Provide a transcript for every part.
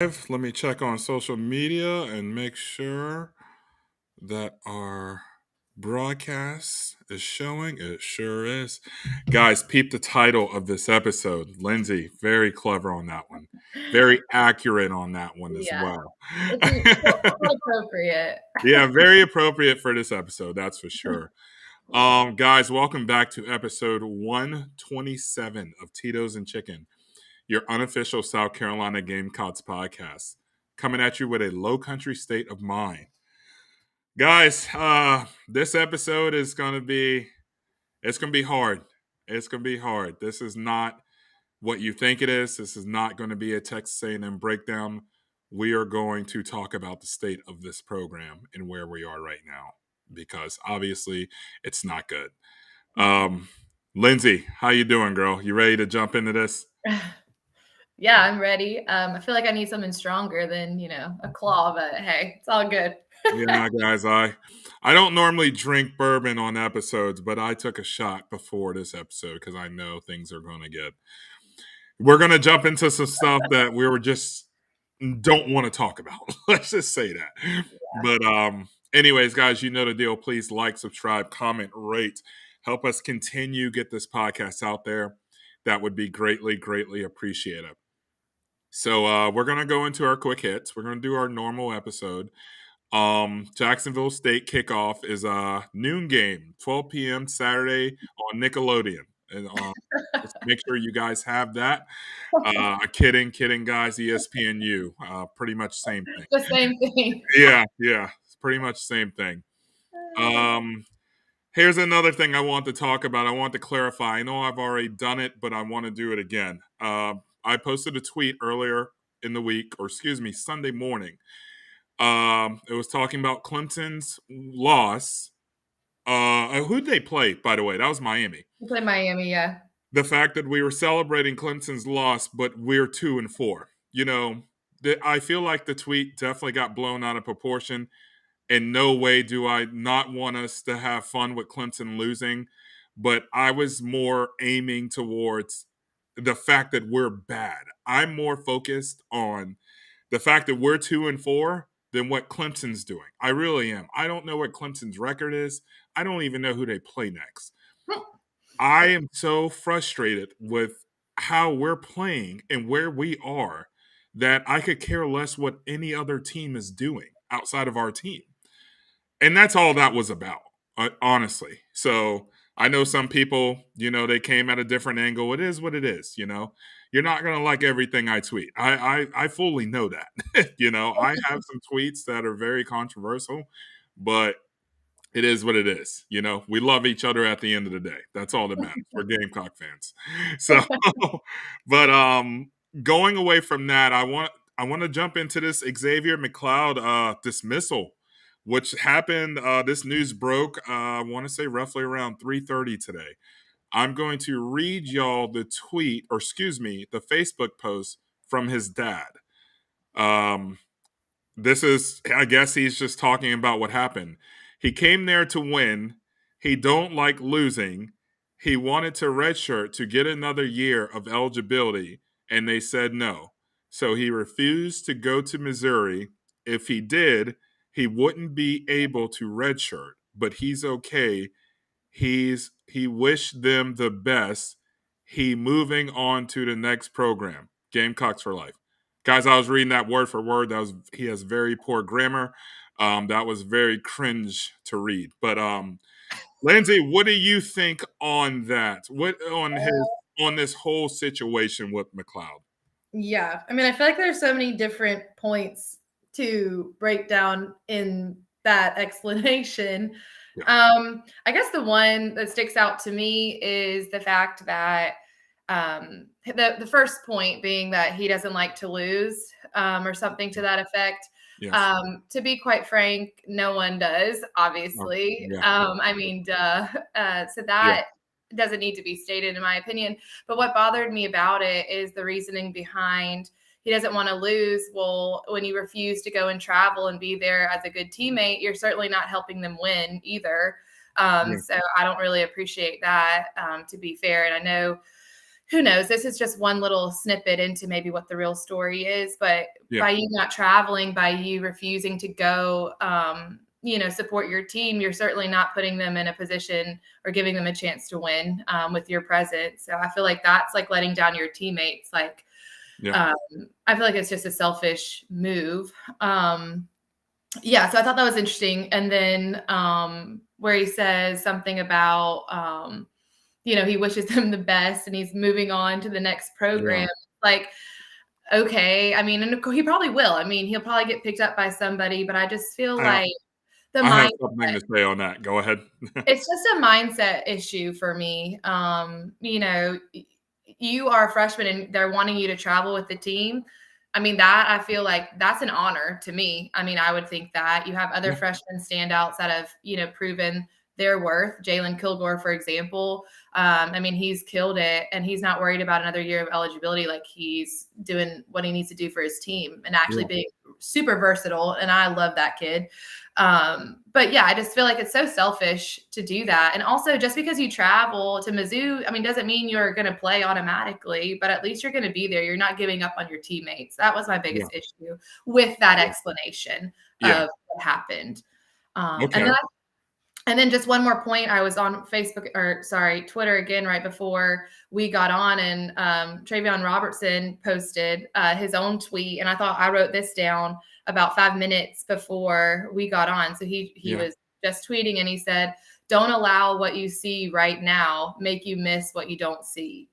Let me check on social media and make sure that our broadcast is showing. It sure is. Guys, peep the title of this episode. Lindsay, very clever on that one. Very accurate on that one as Yeah, well. it's appropriate. Yeah, very appropriate for this episode, that's for sure. Guys, welcome back to episode 127 of Titos and Chicken, your unofficial South Carolina Gamecocks podcast, coming at you with a low country state of mind. Guys, this episode is gonna be hard. It's gonna be hard. This is not what you think it is. This is not going to be a Texas A&M breakdown. We are going to talk about the state of this program and where we are right now, because obviously it's not good. Lindsay, how you doing, girl? You ready to jump into this? Yeah, I'm ready. I feel like I need something stronger than, a claw, but hey, it's all good. Yeah, guys, I don't normally drink bourbon on episodes, but I took a shot before this episode because I know things are going to get. We're going to jump into some stuff that we were just don't want to talk about. Let's just say that. Yeah. But anyways, guys, you know the deal. Please like, subscribe, comment, rate. Help us continue get this podcast out there. That would be greatly, greatly appreciated. So we're gonna go into our quick hits. We're gonna do our normal episode. Jacksonville State kickoff is a noon game, 12 p.m. Saturday on Nickelodeon. And just make sure you guys have that. Kidding, guys. ESPNU, pretty much same thing. The same thing. Yeah, it's pretty much the same thing. Here's another thing I want to talk about. I want to clarify. I know I've already done it, but I want to do it again. I posted a tweet earlier in the week, or excuse me, Sunday morning. It was talking about Clemson's loss. Who'd they play, by the way? That was Miami. They played Miami, yeah. The fact that we were celebrating Clemson's loss, but we're 2-4. You know, I feel like the tweet definitely got blown out of proportion. In no way do I not want us to have fun with Clemson losing, but I was more aiming towards the fact that we're bad. I'm more focused on the fact that we're 2-4 than what Clemson's doing. I really am. I don't know what Clemson's record is. I don't even know who they play next. I am so frustrated with how we're playing and where we are that I could care less what any other team is doing outside of our team. And that's all that was about, honestly. So I know some people, they came at a different angle. It is what it is, You're not going to like everything I tweet. I fully know that. I have some tweets that are very controversial, but it is what it is. We love each other at the end of the day. That's all that matters. We're Gamecock fans. So, but going away from that, I want to jump into this Xavier McLeod dismissal, which happened. This news broke. I want to say roughly around 3:30 today. I'm going to read y'all the tweet, or excuse me, the Facebook post from his dad. This is, I guess he's just talking about what happened. He came there to win. He don't like losing. He wanted to redshirt to get another year of eligibility, and they said no. So he refused to go to Missouri. If he did, he wouldn't be able to redshirt, but he's okay. He wished them the best. He moving on to the next program. Gamecocks for life. Guys, I was reading that word for word. He has very poor grammar. That was very cringe to read. But Lindsay, what do you think on that? What on this whole situation with McLeod? Yeah, I mean, I feel like there's so many different points to break down in that explanation. Yeah. I guess the one that sticks out to me is the fact that the first point being that he doesn't like to lose, or something to that effect. Yes. To be quite frank, no one does, obviously. Yeah. I mean, duh. So that doesn't need to be stated, in my opinion. But what bothered me about it is the reasoning behind he doesn't want to lose. Well, when you refuse to go and travel and be there as a good teammate, you're certainly not helping them win either. So I don't really appreciate that, to be fair. And I know, who knows, this is just one little snippet into maybe what the real story is. But Yeah. by you not traveling, by you refusing to go, support your team, you're certainly not putting them in a position or giving them a chance to win with your presence. So I feel like that's like letting down your teammates. Like, Yeah. I feel like it's just a selfish move. So I thought that was interesting. And then where he says something about, he wishes them the best and he's moving on to the next Yeah. program. Like, okay. I mean, and he probably will. I mean, he'll probably get picked up by somebody, but I just feel I like the I have mindset, something to say on that. Go ahead. it's just a mindset issue for me. You are a freshman and they're wanting you to travel with the team. I mean, that I feel like that's an honor to me. I mean, I would think that you have other Yeah. freshmen standouts that have, proven their worth. Jalen Kilgore, for example. I mean, he's killed it and he's not worried about another year of eligibility. Like he's doing what he needs to do for his team and actually Yeah. being super versatile. And I love that kid. But yeah, I just feel like it's so selfish to do that. And also, just because you travel to Mizzou, I mean, doesn't mean you're going to play automatically, but at least you're going to be there. You're not giving up on your teammates. That was my Yeah. biggest issue with that explanation Yeah. of what happened. Um, and Okay. then I and then just one more point. I was on Twitter again right before we got on, and Travion Robertson posted his own tweet, and I thought I wrote this down about 5 minutes before we got on. So he Yeah. was just tweeting, and he said, "Don't allow what you see right now make you miss what you don't see."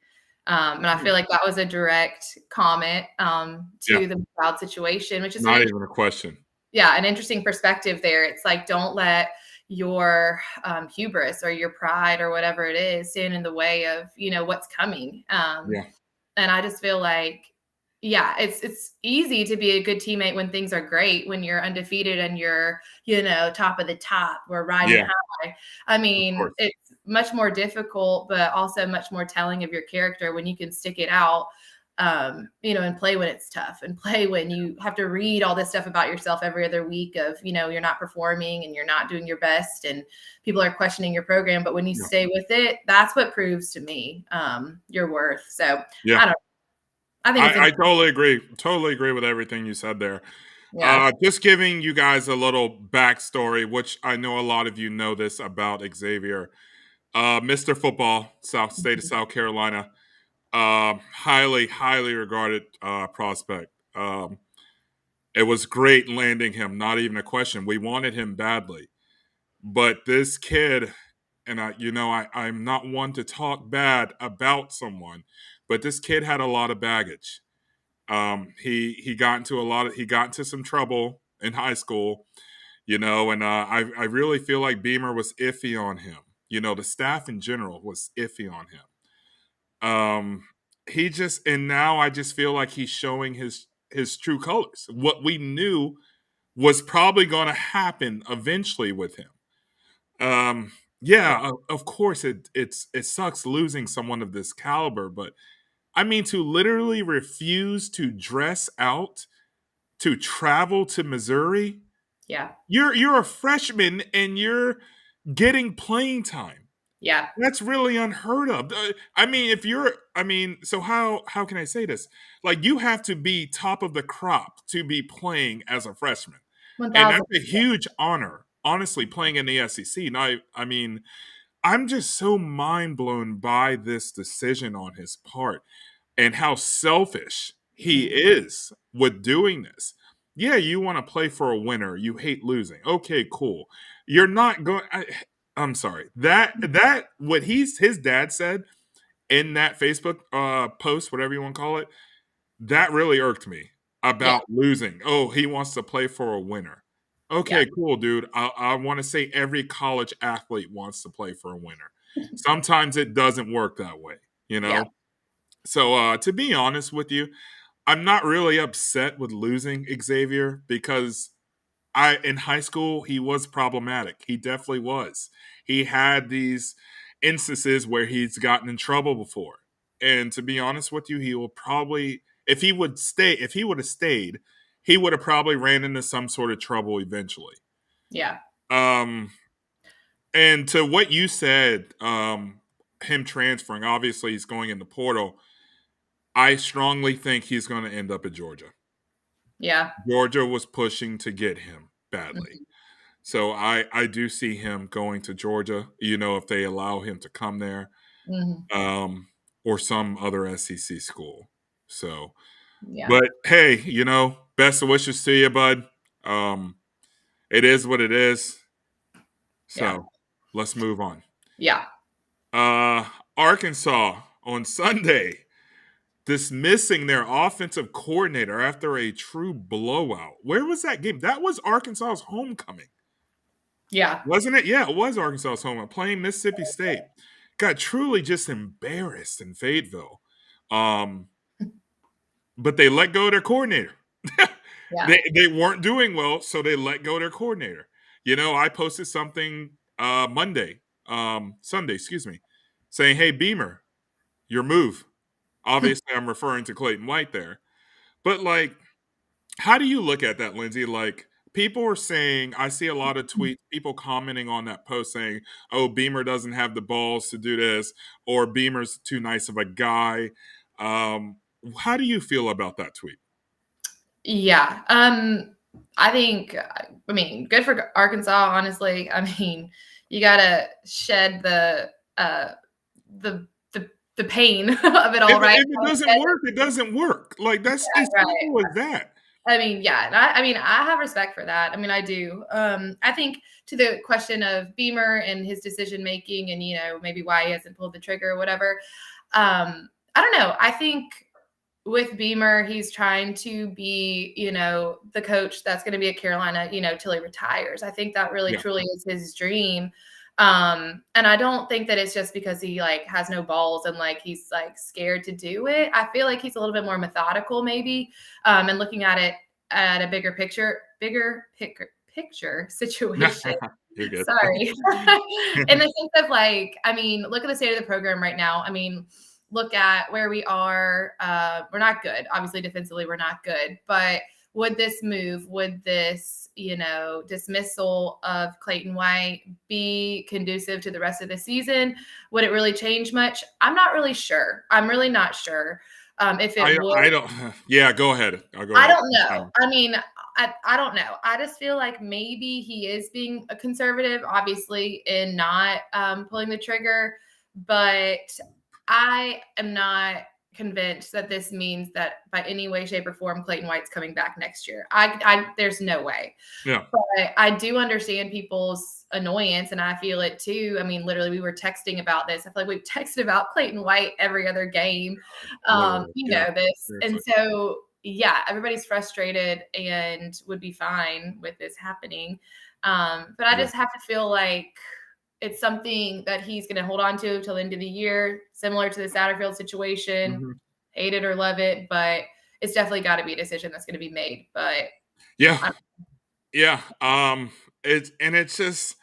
And I feel like that was a direct comment Yeah. to the crowd situation, which is Not even a question. an interesting perspective there. It's like, don't let your hubris or your pride or whatever it is stand in the way of what's coming. Yeah. And I just feel like, yeah, it's easy to be a good teammate when things are great, when you're undefeated and you're top of the top, we're riding Yeah. high. I Of mean, course. it's much more difficult, but also much more telling of your character when you can stick it out, and play when it's tough and play when you have to read all this stuff about yourself every other week of, you're not performing and you're not doing your best and people are questioning your program. But when you Yeah. stay with it, that's what proves to me your worth. So Yeah. I don't, I think it's, I totally agree. Totally agree with everything you said there. yeah. Just giving you guys a little backstory, which I know a lot of you know this about Xavier. Mr. Football, State of South Carolina. Highly, highly regarded prospect. It was great landing him, not even a question. We wanted him badly. But this kid, and I'm not one to talk bad about someone, but this kid had a lot of baggage. He got into he got into some trouble in high school, and I really feel like Beamer was iffy on him. The staff in general was iffy on him. He just and now I just feel like he's showing his true colors. What we knew was probably going to happen eventually with him. Um, Yeah. yeah, of course it sucks losing someone of this caliber, but I mean to literally refuse to dress out to travel to Missouri. Yeah. You're a freshman and you're getting playing time. Yeah. That's really unheard of. I mean, so how can I say this? Like you have to be top of the crop to be playing as a freshman. And 1000. that's a huge honor, honestly, playing in the SEC. And I mean, I'm just so mind blown by this decision on his part and how selfish he Mhm. is with doing this. Yeah, you want to play for a winner. You hate losing. Okay, cool. You're not going. I'm sorry. That what his dad said in that Facebook post, whatever you want to call it, that really irked me Yeah. about losing. Oh, he wants to play for a winner. Yeah. Okay, cool, dude. I want to say every college athlete wants to play for a winner. Sometimes it doesn't work that way, you Yeah. know? So, to be honest with you, I'm not really upset with losing Xavier because in high school he was problematic. He definitely was. He had these instances where he's gotten in trouble before. And to be honest with you, he will probably if he would have stayed, he would have probably ran into some sort of trouble eventually. Yeah. Um and to what you said, him transferring, obviously he's going in the portal. I strongly think he's going to end up at Georgia. Yeah. Georgia was pushing to get him badly. Mhm. So I do see him going to Georgia, if they allow him to come there, Mhm. um, or some other SEC school. So, Yeah. but hey, best of wishes to you, bud. It is what it is. Yeah. So let's move on. Yeah. Uh, Arkansas on Sunday dismissing their offensive coordinator after a true blowout. Where was that game? That was Arkansas's homecoming, Yeah. wasn't it? Yeah, it was Arkansas's homecoming, playing Mississippi State. Got truly just embarrassed in Fayetteville. Um, but they let go of their coordinator. Yeah. They weren't doing well, so they let go of their coordinator. I posted something Sunday, excuse me, saying, "Hey Beamer, your move." Obviously, I'm referring to Clayton White there. But like, how do you look at that, Lindsay? Like, people are saying, I see a lot of tweets, people commenting on that post saying, "Oh, Beamer doesn't have the balls to do this," or "Beamer's too nice of a guy." How do you feel about that tweet? Yeah. I think, I mean, good for Arkansas, honestly. I mean, you gotta shed uh the the pain of it all, If right? it doesn't work, it doesn't work. Like, that's as Right. simple as that. I mean, yeah, and I mean, I have respect for that. I mean, I do. I think to the question of Beamer and his decision making, and maybe why he hasn't pulled the trigger or whatever. I don't know. I think with Beamer, he's trying to be, the coach that's going to be at Carolina, till he retires. I think that really Yeah. truly is his dream. And I don't think that it's just because he like has no balls and like he's like scared to do it. I feel like he's a little bit more methodical, maybe, and looking at it at a bigger picture situation. You're good. Sorry. In the sense of like, I mean, look at the state of the program right now. I mean, look at where we are. We're not good. Obviously, defensively, we're not good. But would this dismissal of Clayton White be conducive to the rest of the season? Would it really change much? I'm not really sure. I'm really not sure if it would. I don't. Yeah, go ahead. I'll go I ahead. don't know. I mean, I don't know. I just feel like maybe he is being a conservative, obviously, in not pulling the trigger. But I am not convinced that this means that by any way, shape, or form, Clayton White's coming back next year. There's no way. Yeah. But I do understand people's annoyance, and I feel it too. I mean, literally, we were texting about this. I feel like we've texted about Clayton White every other game. Literally. You Yeah. know this, and Seriously. so yeah, everybody's frustrated and would be fine with this happening. But I Yeah. just have to feel like it's something that he's going to hold on to till the end of the year, similar to the Satterfield situation. Mhm. Hate it or love it, but it's definitely got to be a decision that's going to be made. But Yeah. I'm, Yeah. It's just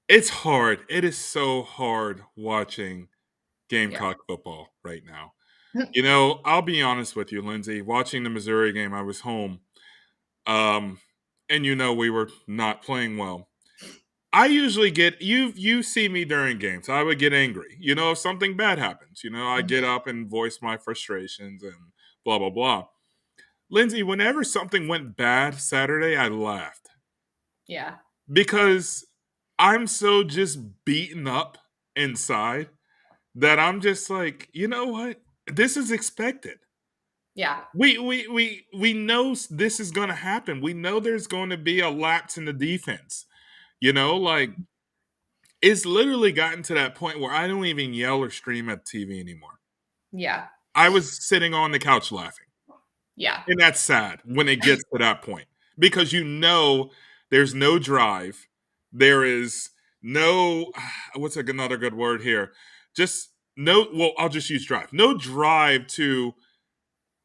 it's hard. It is so hard watching yeah, Gamecock football right now. I'll be honest with you, Lindsay. Watching the Missouri game, I was home, um, and we were not playing well. I usually get you see me during games. I would get angry. If something bad happens, I get up and voice my frustrations and blah blah blah. Lindsay, whenever something went bad Saturday, I laughed yeah, because I'm so just beaten up inside that I'm just like, you know what? This is expected. yeah, We know this is going to happen. We know there's going to be a lapse in the defense. Like it's literally gotten to that point where I don't even yell or scream at TV anymore. yeah, I was sitting on the couch laughing. yeah, And that's sad when it gets to that point because there's no drive. There is no, what's another good word here? Just no, well, I'll just use drive. No drive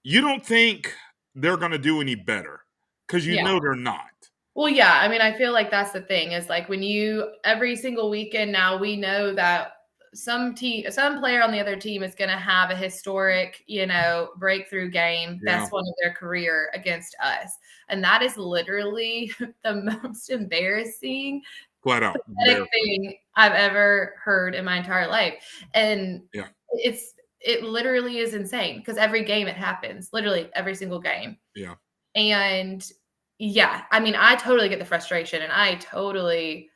you don't think they're going to do any better because yeah. they're not. Well, yeah. I mean, I feel like that's the thing is like when every single weekend now we know that some player on the other team is going to have a historic, breakthrough game, Yeah, best one of their career against us. And that is literally the most embarrassing, flat out. pathetic thing I've ever heard in my entire life. And Yeah, it literally is insane because every game it happens, literally every single game. yeah. And yeah, I mean, I totally get the frustration, and I totally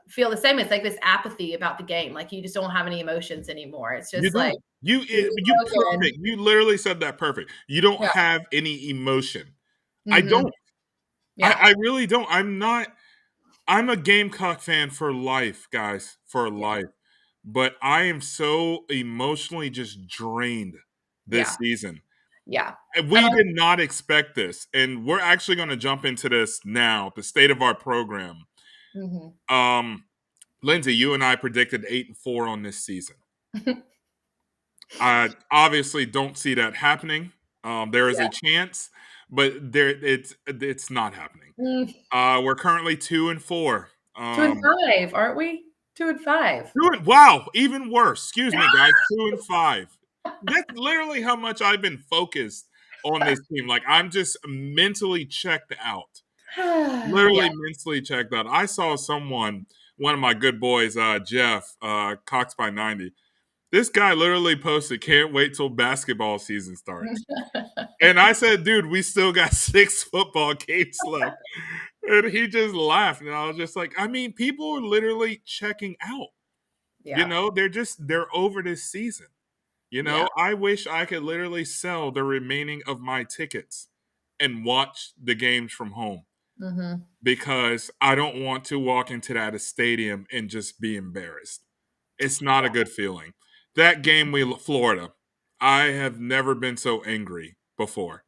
feel the same. It's like this apathy about the game. Like you just don't have any emotions anymore. It's You just like don't. You slogan. perfect. You literally said that perfect. You don't Yeah. have any emotion. I Mhm. don't. Yeah. I really don't. I'm a Gamecock fan for life, guys, for Yeah. life. But I am so emotionally just drained this Yeah. season. Yeah. And And we did not expect this. And we're actually going to jump into this now, the state of our program. Mhm. Um, Lindsay, you and I predicted 8-4 on this season. I obviously don't see that happening. There is Yeah. a chance, but it's not happening. Mm, We're currently 2-4. 2 and 5, aren't we? 2 and 5. Wow, even worse. Excuse me, guys. 2-5. That's literally how much I've been focused on this team. Like I'm just mentally checked out. Yeah. Literally mentally checked out. I saw someone, one of my good boys, Jeff, Cox by 90. This guy literally posted, "Can't wait till basketball season starts." And I said, "Dude, we still got 6 football games left." And he just laughed, and I was just like, I mean, people are literally checking out. You Yeah. know, they're over this season. You Yeah. know, I wish I could literally sell the remaining of my tickets and watch the games from home Mhm. because I don't want to walk into that stadium and just be embarrassed. It's not a good feeling. That game Florida, I have never been so angry before.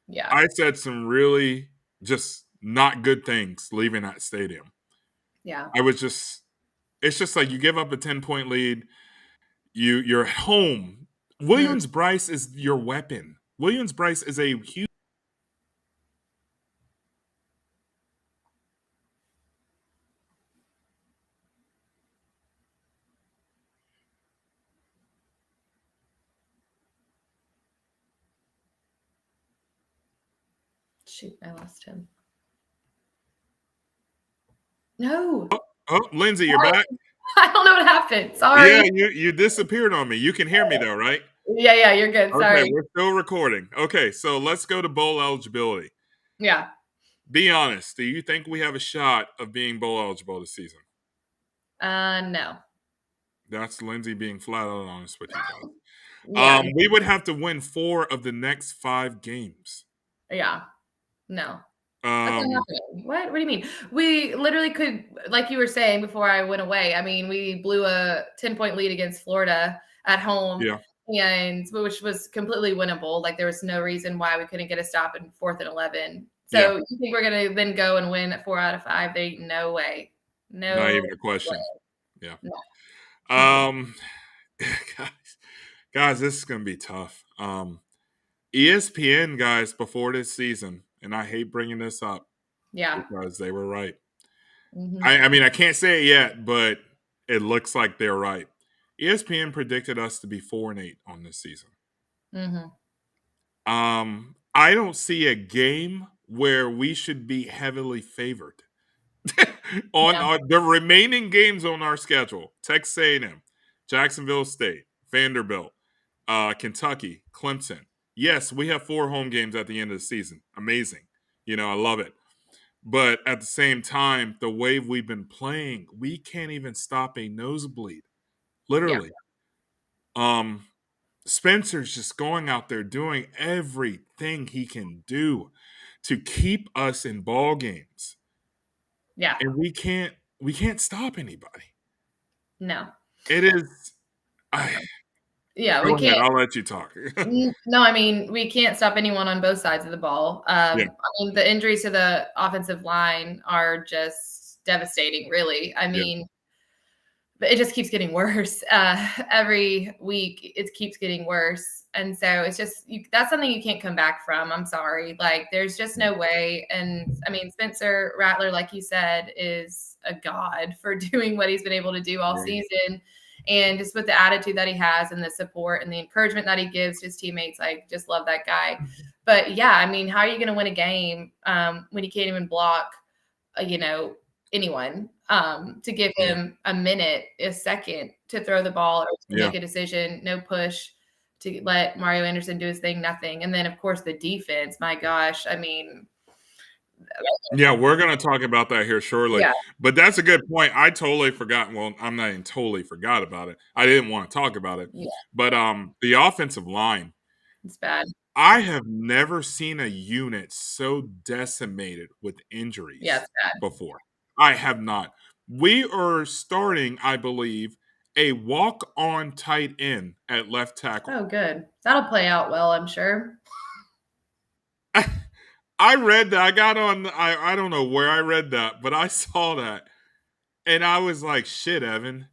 Yeah. I said some really just not good things leaving that stadium. Yeah. I was just it's just like you give up a 10-point lead, you're at home. Mm. Williams Bryce is your weapon. Williams Bryce is a huge Shoot, I lost him. No. Oh, Lindsay, you're back? I don't know what happened. Yeah, Sorry. you disappeared on me. You can hear me though, right? Yeah, yeah, you're good. Okay, Sorry. we're still recording. Okay, so let's go to bowl eligibility. Yeah. Be honest. Do you think we have a shot of being bowl eligible this season? No. That's Lindsay being flat out honest with you guys. Yeah. We would have to win 4 of the next 5 games. Yeah. No. That's not Um, happening. What? What do you mean? We literally could, like you were saying before I went away. I mean, we blew a 10-point lead against Florida at home, yeah, and which was completely winnable. Like there was no reason why we couldn't get a stop in 4th and 11. yeah, So you think we're gonna then go and win at 4 out of 5? They no way, not no even a way, question. Yeah. no. Mm-mm. Um, guys, this is gonna be tough. ESPN guys before this season, and I hate bringing this up Yeah. because they were right. Hmm. I mean, I can't say it yet, but it looks like they're right. ESPN predicted us to be 4-8 on this season. Hmm. I don't see a game where we should be heavily favored on Yeah. the remaining games on our schedule. Texas A&M, Jacksonville State, Vanderbilt, Kentucky, Clemson. Yes, we have 4 home games at the end of the season. Amazing. You know, I love it. But at the same time, the way we've been playing, we can't even stop a nosebleed. Yeah. Literally. Um, Spencer's just going out there doing everything he can do to keep us in ball games. Yeah. And we can't stop anybody. No. It is I Yeah. We go ahead, can't. I'll let you talk. No, I mean, we can't stop anyone on both sides of the ball. Yeah, I mean, the injuries to the offensive line are just devastating, really. I yeah, mean, but it just keeps getting worse. Every week, it keeps getting worse. And so it's just, that's something you can't come back from. I'm sorry. Like, there's just yeah, no way. And I mean, Spencer Rattler, like you said, is a god for doing what he's been able to do all yeah, season. And just with the attitude that he has and the support and the encouragement that he gives his teammates, I just love that guy. But yeah, I mean, how are you going to win a game when you can't even block, you know, anyone to give yeah, him a minute, a second to throw the ball or to yeah, make a decision, no push to let Mario Anderson do his thing, nothing. And then, of course, the defense, my gosh, I mean, Yeah, we're gonna talk about that here shortly, Yeah, but that's a good point. I totally forgot, well, I'm not even totally forgot about it. I didn't wanna talk about it, yeah, but, the offensive line, it's bad. I have never seen a unit so decimated with Yeah, injuries it's bad. before. I have not. We are starting, I believe, a walk-on tight end at left tackle. Oh, good. That'll play out well, I'm sure. I read that. I got on. I don't know where I read that, but I saw that, and I was like, "Shit, Evan,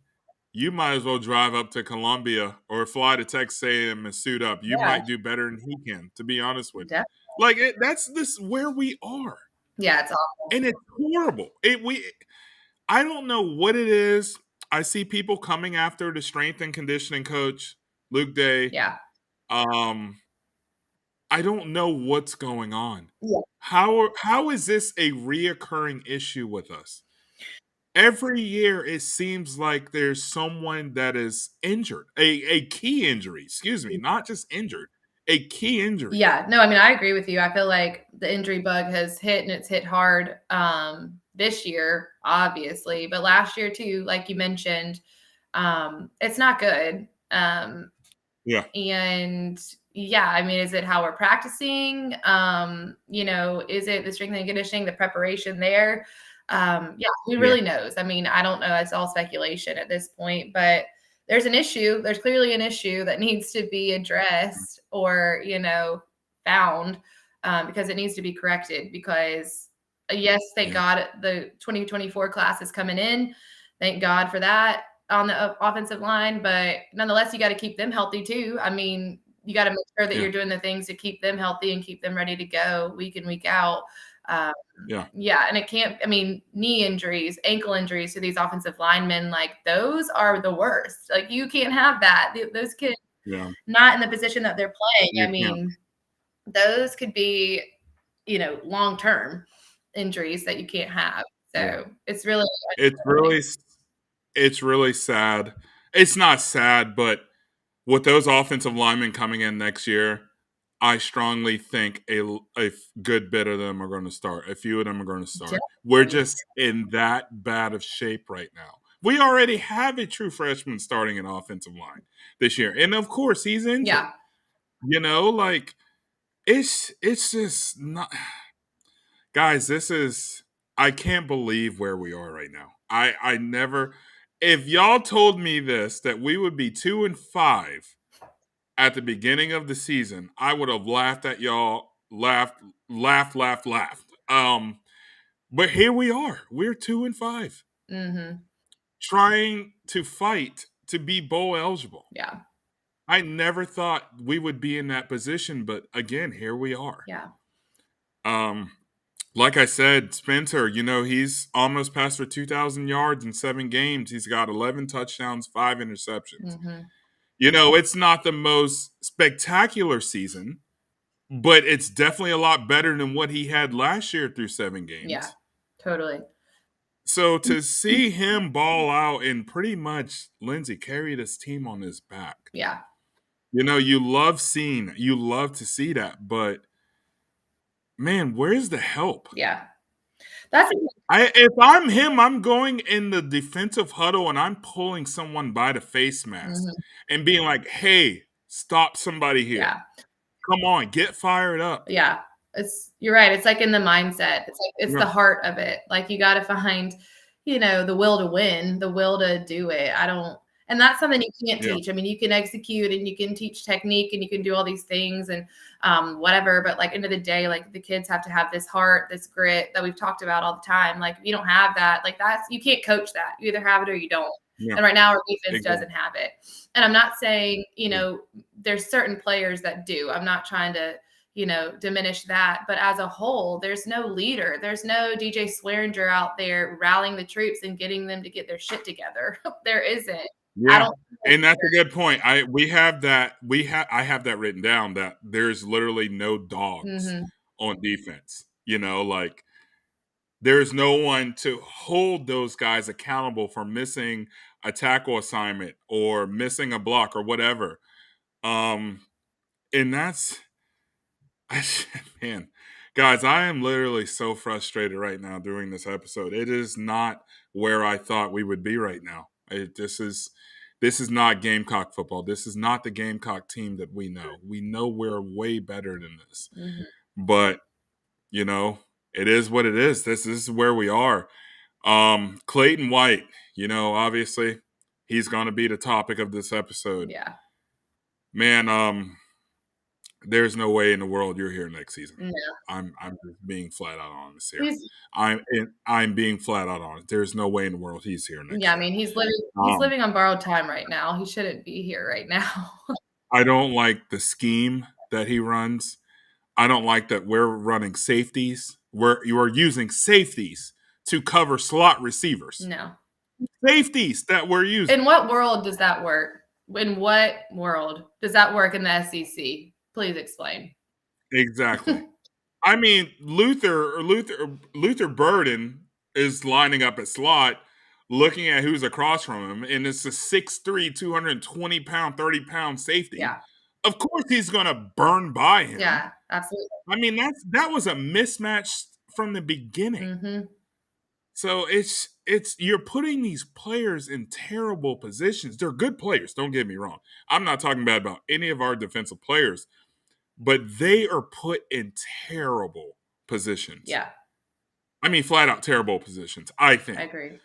you might as well drive up to Columbia or fly to Texas A&M and suit up. You Yeah, might do better than he can." To be honest with you, def like that's this where we are, yeah, it's awful. and it's horrible. I don't know what it is. I see people coming after the strength and conditioning coach, Luke Day. Yeah. Um, I don't know what's going on. Yeah. How is this a reoccurring issue with us? Every year it seems like there's someone that is injured. A key injury, excuse me, not just injured, a key injury. Yeah, no, I mean, I agree with you. I feel like the injury bug has hit and it's hit hard this year, obviously, but last year too, like you mentioned, it's not good. Yeah, And yeah, I mean, is it how we're practicing? Is it the strength and conditioning, the preparation there? Yeah, who yeah, really knows? I mean, I don't know. It's all speculation at this point, but there's an issue. There's clearly an issue that needs to be addressed or, found because it needs to be corrected. Because, yes, thank yeah, God the 2024 class is coming in. Thank God for that on the offensive line, but nonetheless, you got to keep them healthy too. I mean, you got to make sure that yeah, you're doing the things to keep them healthy and keep them ready to go week in, week out. Um, yeah, yeah, and it can't, I mean, knee injuries, ankle injuries to these offensive linemen, like those are the worst. Like you can't have that. Those kids yeah. not in the position that they're playing. You I can't. mean, those could be, long term injuries that you can't have. Yeah. So it's really It's really it's really sad. It's not sad, but with those offensive linemen coming in next year, I strongly think good bit of them are going to start. A few of them are going to start. We're definitely, just in that bad of shape right now. We already have a true freshman starting an offensive line this year, and of course he's injured. yeah, Like it's just not, guys. This is, I can't believe where we are right now. I never, if y'all told me this, that we would be 2-5 at the beginning of the season, I would have laughed at y'all, laughed. But here we are. We're 2-5, mhm, trying to fight to be bowl eligible. yeah, I never thought we would be in that position, but again, here we are. yeah, Um, like I said, Spencer, he's almost passed for 2,000 yards in 7 games. He's got 11 touchdowns, 5 interceptions. mhm, It's not the most spectacular season, but it's definitely a lot better than what he had last year through 7 yeah, games. totally. So to see him ball out and pretty much Lindsey carry this team on his back, Yeah, you love to see that, but man, where's the help? yeah. That's a If I'm him, I'm going in the defensive huddle and I'm pulling someone by the face mask mhm, and being like, "Hey, stop somebody here. yeah, Come on, get fired up." yeah. You're right, it's like in the mindset. It's like it's Yeah, the heart of it. Like, you gotta find, the will to win, the will to do it. I don't and that's something you can't yeah, teach. I mean, you can execute and you can teach technique and you can do all these things and, whatever, but, like, end of the day, like, the kids have to have this heart, this grit that we've talked about all the time. Like, if you don't have that, like, you can't coach that. You either have it or you don't. yeah, And right now, our defense exactly. doesn't have it. And I'm not saying, Yeah, there's certain players that do. I'm not trying to, diminish that. But as a whole, there's no leader. There's no DJ Swearinger out there rallying the troops and getting them to get their shit together. There isn't. I yeah, don't. and that's a good point. I have that written down that there's literally no dogs Mhm. on defense. Like there's no one to hold those guys accountable for missing a tackle assignment or missing a block or whatever. And that's man. Guys, I am literally so frustrated right now doing this episode. It is not where I thought we would be right now. This is not Gamecock football. This is not the Gamecock team that we know. We know we're way better than this. Mhm. But, you know, it is what it is. This is where we are. Clayton White, obviously he's going to be the topic of this episode. Yeah. Man, there's no way in the world you're here next season. No. I'm just being flat out honest here. I'm being flat out honest. There's no way in the world he's here next year. I mean, he's living on borrowed time right now. He shouldn't be here right now. I don't like the scheme that he runs. I don't like that we're running safeties. You are using safeties to cover slot receivers. No. Safeties that we're using. In what world does that work? In what world does that work in the SEC? Please explain. Exactly. I mean, Luther Burden is lining up at slot, looking at who's across from him, and it's a 6'3", 220-pound, 30-pound safety. Yeah. Of course he's going to burn by him. Yeah, absolutely. I mean, that was a mismatch from the beginning. Mm-hmm. So it's you're putting these players in terrible positions. They're good players, don't get me wrong. I'm not talking bad about any of our defensive players, but they are put in terrible positions. Yeah. I mean, flat out terrible positions, I think. I agree.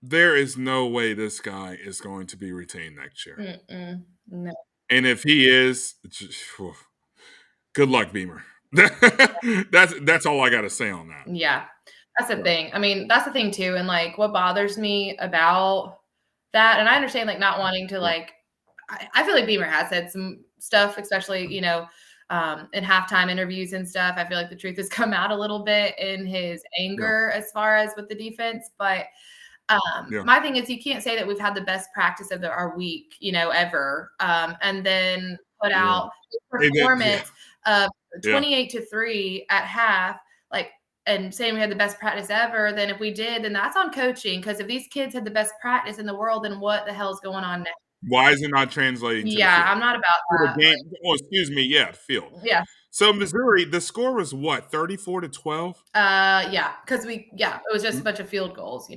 There is no way this guy is going to be retained next year. No. And if he is, good luck, Beamer. That's all I got to say on that. Yeah. That's the thing. I mean, that's the thing too. And like what bothers me about that, and I understand like not wanting to I feel like Beamer has said some stuff, especially, in halftime interviews and stuff. I feel like the truth has come out a little bit in his anger as far as with the defense. But my thing is you can't say that we've had the best practice of our week, ever. And then put out a performance of 28-3 at half, and saying we had the best practice ever. Then if we did, then that's on coaching. Because if these kids had the best practice in the world, then what the hell is going on now? Why is it not translating to the field? I'm not about that. Excuse me. Yeah, the field. Yeah. So Missouri, the score was what, 34-12? Yeah, because it was just a bunch of field goals,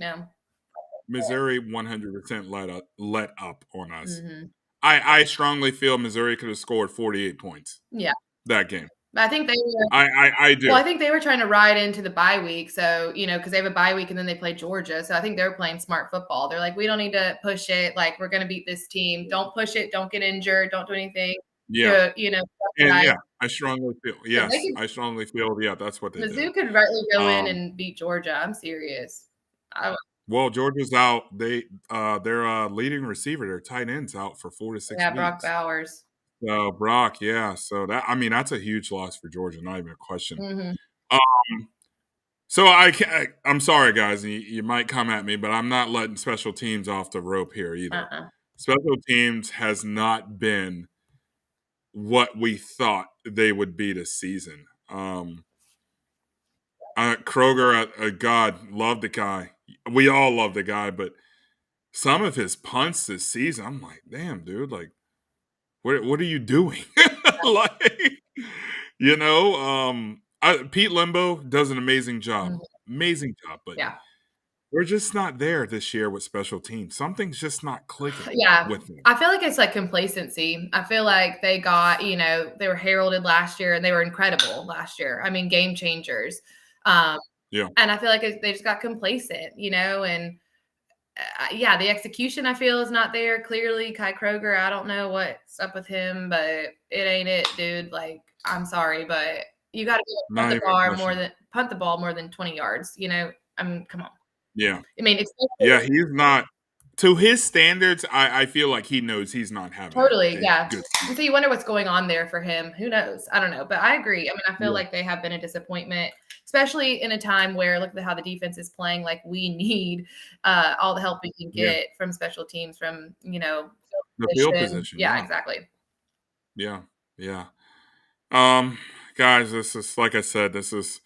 Missouri 100% let up on us. Mm-hmm. I strongly feel Missouri could have scored 48 points. Yeah. That game. I think they were. I do. Well, I think they were trying to ride into the bye week. So, because they have a bye week and then they play Georgia. So I think they're playing smart football. They're like, we don't need to push it. Like, we're going to beat this team. Don't push it. Don't get injured. Don't do anything. Yeah. I strongly feel. Yes. I strongly feel. Yeah, that's what they did. Mizzou could rightly go in and beat Georgia. I'm serious. Well, Georgia's out. Their leading receiver, their tight end's out for 4 to 6 weeks. Yeah, Brock Bowers. Brock, yeah. So that's a huge loss for Georgia, not even a question. Mm-hmm. So I'm sorry, guys. You might come at me, but I'm not letting special teams off the rope here either. Special teams has not been what we thought they would be this season. Kroger, God, love the guy. We all love the guy, but some of his punts this season, I'm like, damn, dude, like, what are you doing? Pete Limbo does an amazing job. Amazing job, but we're just not there this year with special teams. Something's just not clicking. With them. I feel like it's like complacency. I feel like they got, they were heralded last year and they were incredible last year. I mean, game changers. And I feel like they just got complacent, and the execution I feel is not there. Clearly, Kai Kroger, I don't know what's up with him, but it ain't it, dude. Like, I'm sorry, but you got to punt the ball more than 20 yards. I mean, come on. Yeah. I mean, he's not. To his standards, I feel like he knows he's not having good. So you wonder what's going on there for him. Who knows? I don't know, but I agree. I mean, I feel like they have been a disappointment, especially in a time where look at how the defense is playing. Like we need all the help we can get from special teams, from the field position. Yeah, exactly. Yeah. Guys, this is like I said. It's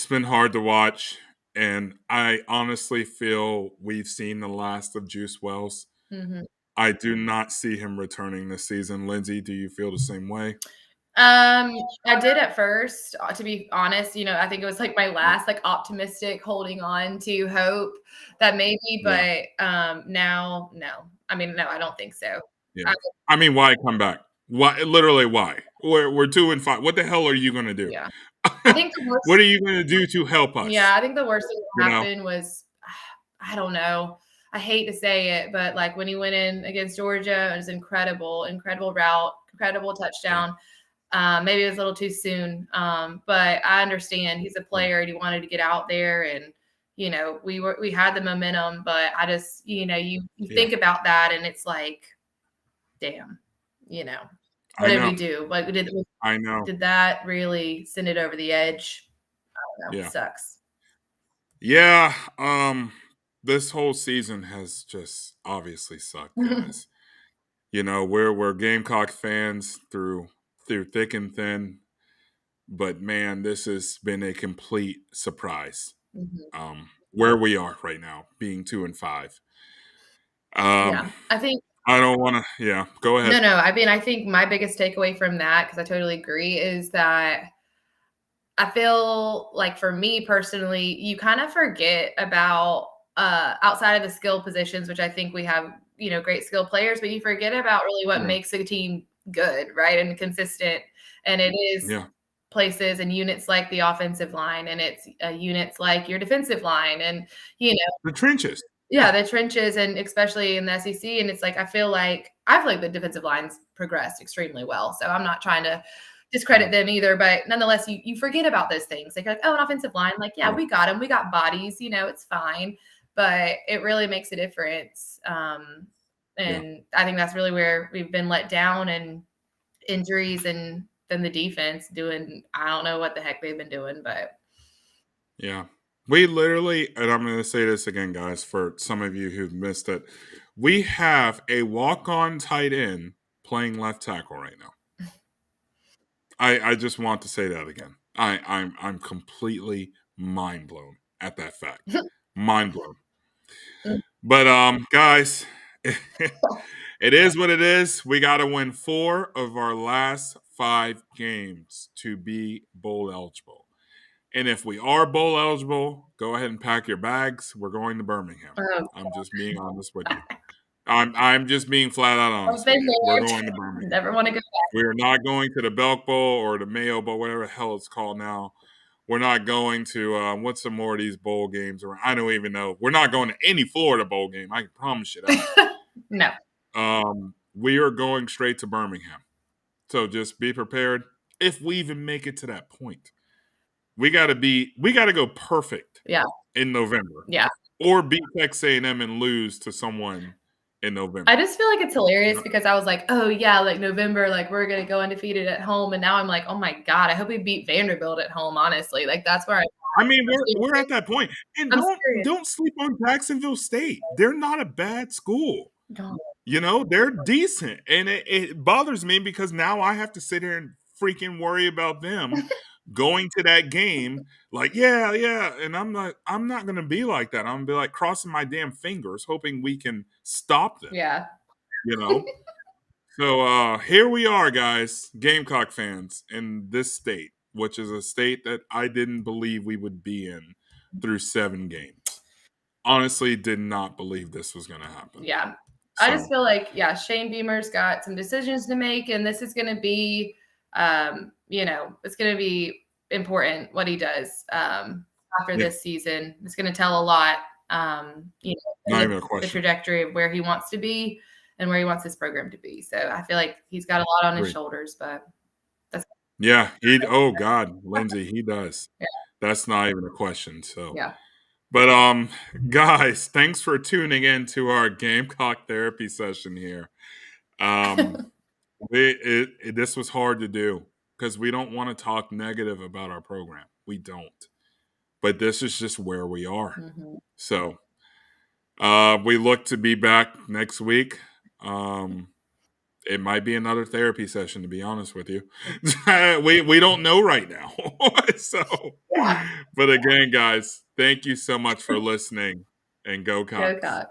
been hard to watch. And I honestly feel we've seen the last of Juice Wells. Mm-hmm. I do not see him returning this season. Lindsay, do you feel the same way? I did at first, to be honest, I think it was like my Yeah. last like optimistic holding on to hope that maybe, Yeah. but now, no. I mean, no, I don't think so. Yeah. I, I mean, why come back? Why? Literally, why? We're 2-5. What the hell are you gonna do? yeah. I think the What worst are you gonna do to help Yeah, us? I think the worst thing You that know? happened was I don't know. I hate to say it, but like when he went in against Georgia, it was incredible, incredible route, incredible Yeah. touchdown. Maybe it was a little too soon, but I understand he's a Yeah. player and he wanted to get out there, and we had the momentum, but I just you Yeah. think about that and it's like, damn, what I did we know. do? Like, I know. did that really send it over the edge? I don't know. Yeah. Sucks. Yeah. This whole season has just obviously sucked, guys. We're Gamecock fans through thick and thin, but man, this has been a complete surprise. Mhm. Where we are right now, being 2-5. Um, Yeah, I think I don't want to. Yeah, go ahead. no. I mean, I think my biggest takeaway from that, because I totally agree, is that I feel like for me personally, you kind of forget about outside of the skill positions, which I think we have, great skill players, but you forget about really what Yeah, makes a team good, right? And consistent. And it is yeah. places and units like the offensive line, and it's units like your defensive line, and you know The trenches. yeah, Yeah, the trenches, and especially in the SEC, and it's like I feel like the defensive line's progressed extremely well, so I'm not trying to yeah, discredit them either, but nonetheless, you forget about those things. Like, "Oh, an offensive line, like, yeah, yeah, we got 'em, we got bodies, it's fine," but it really makes a difference, yeah, and I think that's really where we've been let down, and injuries, and then the defense doing I don't know what the heck they've been doing, but yeah. We literally, and I'm going to say this again, guys, for some of you who've missed it. We have a walk-on tight end playing left tackle right now. I just want to say that again. I'm completely mind blown at that fact. Mind blown. But guys, it is what it is. We got to win 4 of our last 5 games to be bowl eligible. And if we are bowl eligible, go ahead and pack your bags. We're going to Birmingham. oh, I'm just being honest with you. I'm just being flat out I've honest with been you. We're there. going to Birmingham. Never wanna go back. We are not going to the Belk Bowl or the Mayo Bowl, whatever the hell it's called now. We're not going to what's some more of these bowl games? Or I don't even know. We're not going to any Florida bowl game. I can promise you that. No. We are going straight to Birmingham. So just be prepared. If we even make it to that point, we gotta go perfect Yeah, in November, yeah. or beat Texas A&M and lose to someone in I November. just feel like it's hilarious You because I was like, "Oh, yeah, like, November, like, we're gonna go undefeated at home," and now I'm like, "Oh my god, I hope we beat Vanderbilt at home," honestly, like, that's where I mean, I'm we're serious. at that point, and I'm don't serious. don't sleep on Jacksonville State. They're not a bad school. Don't. They're decent, and it bothers me because now I have to sit here and freaking worry about them going to that game. Like, yeah, yeah, and I'm not gonna be like that. I'm gonna be like crossing my damn fingers, hoping we can stop them. Yeah. You know. So here we are, guys, Gamecock fans in this state, which is a state that I didn't believe we would be in through 7 games. Honestly, did not believe this was going to happen. Yeah. I just So feel like, yeah, Shane Beamer's got some decisions to make, and this is gonna be, it's gonna be important what he does, after yeah, this season. It's gonna tell a lot, in not the even a the question. trajectory of where he wants to be and where he wants his program to be. So I feel like he's got a lot on his Agree. shoulders, but that's Yeah, he. Oh God, Lindsay, he does. yeah, That's not even a question. So, yeah. but guys, thanks for tuning in to our Gamecock therapy session here. Um, this was hard to do because we don't want to talk negative about our program. We don't. But this is just where we are. Mhm. So we look to be back next week. Um, it might be another therapy session, to be honest with you. we don't know right now. So, Yeah. but again, guys, thank you so much for listening, and go Go Cocks. Cox.